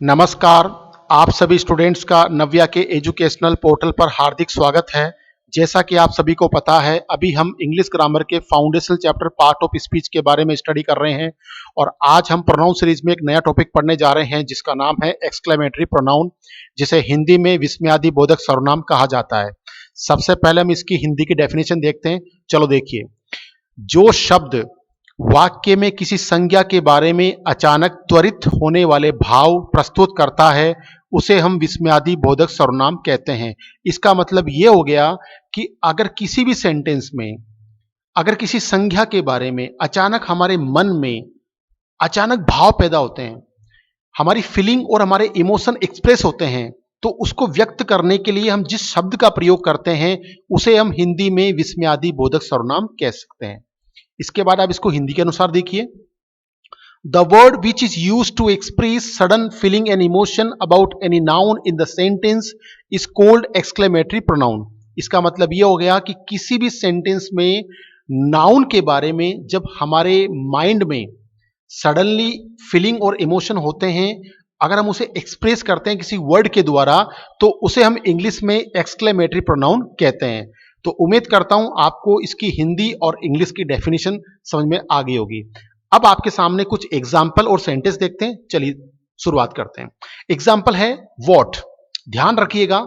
नमस्कार। आप सभी स्टूडेंट्स का नव्या के एजुकेशनल पोर्टल पर हार्दिक स्वागत है। जैसा कि आप सभी को पता है, अभी हम इंग्लिश ग्रामर के foundational chapter part of speech के बारे में स्टडी कर रहे हैं और आज हम प्रोनाउन सीरीज में एक नया टॉपिक पढ़ने जा रहे हैं जिसका नाम है एक्सक्लेमेटरी प्रोनाउन, जिसे हिंदी में विस्मयादि बोधक सर्वनाम कहा जाता है। सबसे पहले हम इसकी हिंदी की डेफिनेशन देखते हैं। चलो देखिए, जो शब्द वाक्य में किसी संज्ञा के बारे में अचानक त्वरित होने वाले भाव प्रस्तुत करता है उसे हम विस्मयादि बोधक सर्वनाम कहते हैं। इसका मतलब यह हो गया कि अगर किसी भी सेंटेंस में अगर किसी संज्ञा के बारे में अचानक हमारे मन में अचानक भाव पैदा होते हैं, हमारी फीलिंग और हमारे इमोशन एक्सप्रेस होते हैं, तो उसको व्यक्त करने के लिए हम जिस शब्द का प्रयोग करते हैं उसे हम हिंदी में विस्मयादि बोधक सर्वनाम कह सकते हैं। इसके बाद आप इसको हिंदी के अनुसार देखिए। The word which is use to express sudden feeling and emotion about any noun in the sentence is called exclamatory pronoun. इसका मतलब यह हो गया कि किसी भी सेंटेंस में नाउन के बारे में जब हमारे माइंड में सडनली फीलिंग और इमोशन होते हैं, अगर हम उसे एक्सप्रेस करते हैं किसी वर्ड के द्वारा, तो उसे हम इंग्लिश में एक्सक्लेमेटरी प्रोनाउन कहते हैं। तो उम्मीद करता हूं आपको इसकी हिंदी और इंग्लिश की डेफिनेशन समझ में आ गई होगी। अब आपके सामने कुछ एग्जाम्पल और सेंटेंस देखते हैं। चलिए शुरुआत करते हैं। एग्जाम्पल है वॉट। ध्यान रखिएगा,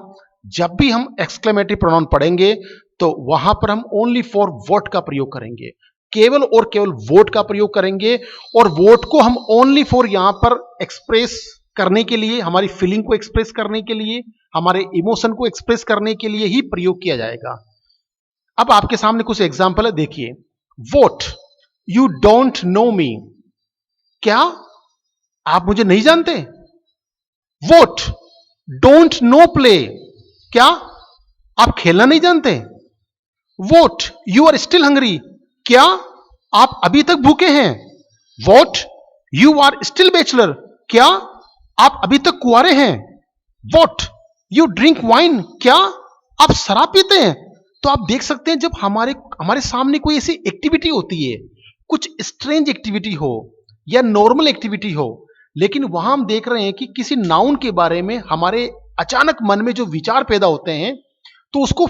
जब भी हम एक्सक्लेमेटरी प्रोनाउन पढ़ेंगे तो वहां पर हम ओनली फॉर वॉट का प्रयोग करेंगे, केवल और केवल वोट का प्रयोग करेंगे। और वोट को हम ओनली फॉर यहां पर एक्सप्रेस करने के लिए, हमारी फीलिंग को एक्सप्रेस करने के लिए, हमारे इमोशन को एक्सप्रेस करने के लिए ही प्रयोग किया जाएगा। अब आपके सामने कुछ एग्जाम्पल है, देखिए। What, you don't know me. क्या आप मुझे नहीं जानते? What, don't know play. क्या आप खेलना नहीं जानते? What, you are still hungry. क्या आप अभी तक भूखे हैं? What, you are still bachelor. क्या आप अभी तक कुंवारे हैं? What, you drink wine. क्या आप शराब पीते हैं? तो आप देख सकते हैं, जब हमारे हमारे सामने कोई ऐसी एक्टिविटी होती है, कुछ स्ट्रेंज एक्टिविटी हो या नॉर्मल एक्टिविटी हो, लेकिन वहां हम देख रहे हैं कि किसी नाउन के बारे में हमारे अचानक मन में जो विचार पैदा होते हैं, तो उसको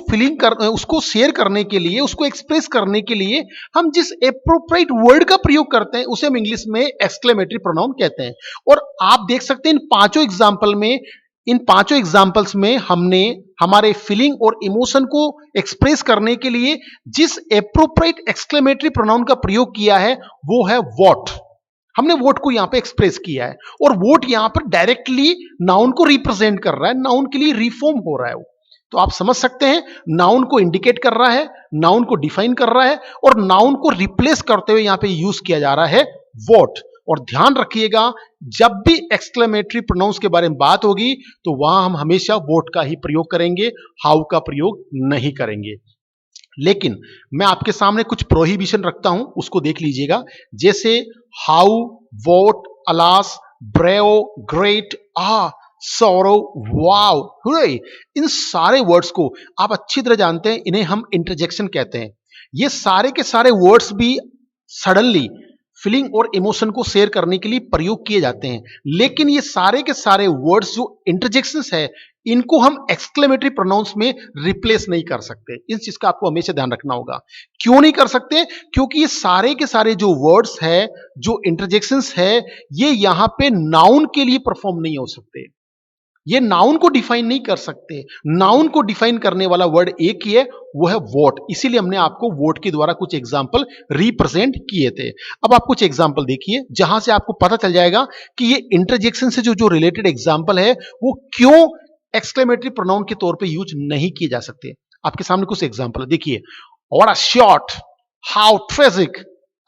उसको शेयर करने के लिए, उसको एक्सप्रेस करने के लिए हम जिस एप्रोप्रिएट वर्ड का प्रयोग करते हैं उसे हम इंग्लिश में एक्सक्लेमेटरी प्रोनाउन कहते हैं। और आप देख सकते हैं इन पांचों एग्जाम्पल्स में हमने हमारे फीलिंग और इमोशन को एक्सप्रेस करने के लिए जिस एप्रोप्रिएट एक्सक्लेमेटरी प्रोनाउन का प्रयोग किया है वो है वॉट। हमने वोट को यहां पे एक्सप्रेस किया है और वोट यहां पर डायरेक्टली नाउन को रिप्रेजेंट कर रहा है, नाउन के लिए रिफॉर्म हो रहा है वो। तो आप समझ सकते हैं, नाउन को इंडिकेट कर रहा है, नाउन को डिफाइन कर रहा है और नाउन को रिप्लेस करते हुए यहां पे यूज किया जा रहा है वोट। और ध्यान रखिएगा, जब भी एक्सक्लेमेटरी प्रोनाउंस के बारे में बात होगी तो वहां हम हमेशा वोट का ही प्रयोग करेंगे, हाउ का प्रयोग नहीं करेंगे। लेकिन मैं आपके सामने कुछ प्रोहिबिशन रखता हूं, उसको देख लीजिएगा। जैसे how, what, alas, brave, great, sorrow, wow, hurray, इन सारे वर्ड्स को आप अच्छी तरह जानते हैं, इन्हें हम इंटरजेक्शन कहते हैं। ये सारे के सारे वर्ड्स भी सडनली फीलिंग और इमोशन को शेयर करने के लिए प्रयोग किए जाते हैं, लेकिन ये सारे के सारे वर्ड्स जो इंटरजेक्शंस है, इनको हम एक्सक्लेमेटरी प्रोनाउंस में रिप्लेस नहीं कर सकते। इस चीज का आपको हमेशा ध्यान रखना होगा। क्यों नहीं कर सकते? क्योंकि ये सारे के सारे जो वर्ड्स है, जो इंटरजेक्शंस है, ये यहां पे नाउन के लिए परफॉर्म नहीं हो सकते, ये नाउन को डिफाइन नहीं कर सकते। नाउन को डिफाइन करने वाला वर्ड एक ही है, वो है वोट। इसीलिए हमने आपको वोट के द्वारा कुछ एग्जाम्पल रिप्रेजेंट किए थे। अब आप कुछ एग्जाम्पल देखिए जहां से आपको पता चल जाएगा कि ये इंटरजेक्शन से जो रिलेटेड एग्जाम्पल है वो क्यों एक्सक्लेमेटरी प्रोनाउन के तौर पे यूज नहीं किए जा सकते। आपके सामने कुछ एग्जाम्पल देखिए। What a shot, how tragic,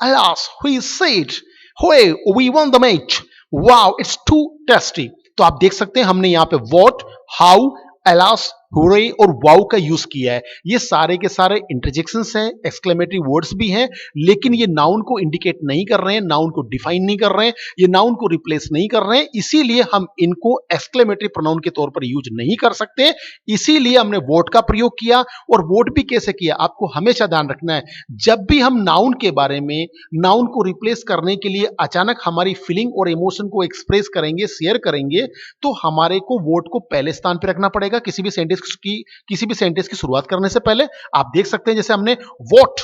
alas who is said, hey we won the match, wow it's too tasty। तो आप देख सकते हैं हमने यहां पे व्हाट, हाउ, एलास, हुरे और वाओ का यूज किया है। ये सारे के सारे इंटरजेक्शंस हैं, एक्सक्लेमेटरी वर्ड्स भी हैं, लेकिन ये नाउन को इंडिकेट नहीं कर रहे हैं, नाउन को डिफाइन नहीं कर रहे हैं, ये नाउन को रिप्लेस नहीं कर रहे हैं, इसीलिए हम इनको एक्सक्लेमेटरी प्रोनाउन के तौर पर यूज नहीं कर सकते। इसीलिए हमने वोट का प्रयोग किया। और वोट भी कैसे किया, आपको हमेशा ध्यान रखना है, जब भी हम नाउन के बारे में, नाउन को रिप्लेस करने के लिए अचानक हमारी फीलिंग और इमोशन को एक्सप्रेस करेंगे, शेयर करेंगे, तो हमारे को वोट को पहले स्थान पर रखना पड़ेगा किसी भी सेंटेंस की शुरुआत करने से पहले। आप देख सकते हैं जैसे हमने what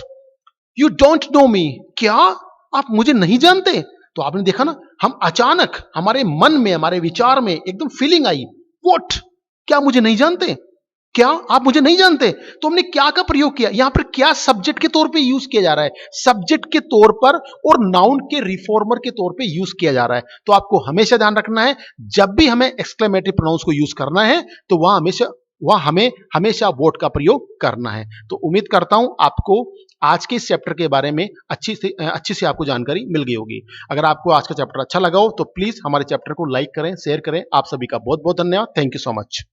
you don't know me, क्या आप मुझे नहीं जानते, तो आपने देखा ना, हम अचानक हमारे मन में, हमारे विचार में एकदम फीलिंग आई, वॉट, क्या मुझे नहीं जानते, क्या आप मुझे नहीं जानते, तो हमने क्या का प्रयोग किया यहां पर, क्या सब्जेक्ट के तौर पे यूज किया जा रहा है, सब्जेक्ट के तौर पर और नाउन के रिफॉर्मर के तौर पे यूज किया जा रहा है। तो आपको हमेशा ध्यान रखना है, जब भी हमें एक्सक्लेमेटरी प्रोनाउंस को यूज करना है तो वहां हमें हमेशा वोट का प्रयोग करना है। तो उम्मीद करता हूं आपको आज के इस चैप्टर के बारे में अच्छी से आपको जानकारी मिल गई होगी। अगर आपको आज का चैप्टर अच्छा लगा हो तो प्लीज हमारे चैप्टर को लाइक करें, शेयर करें। आप सभी का बहुत बहुत धन्यवाद। Thank you so much.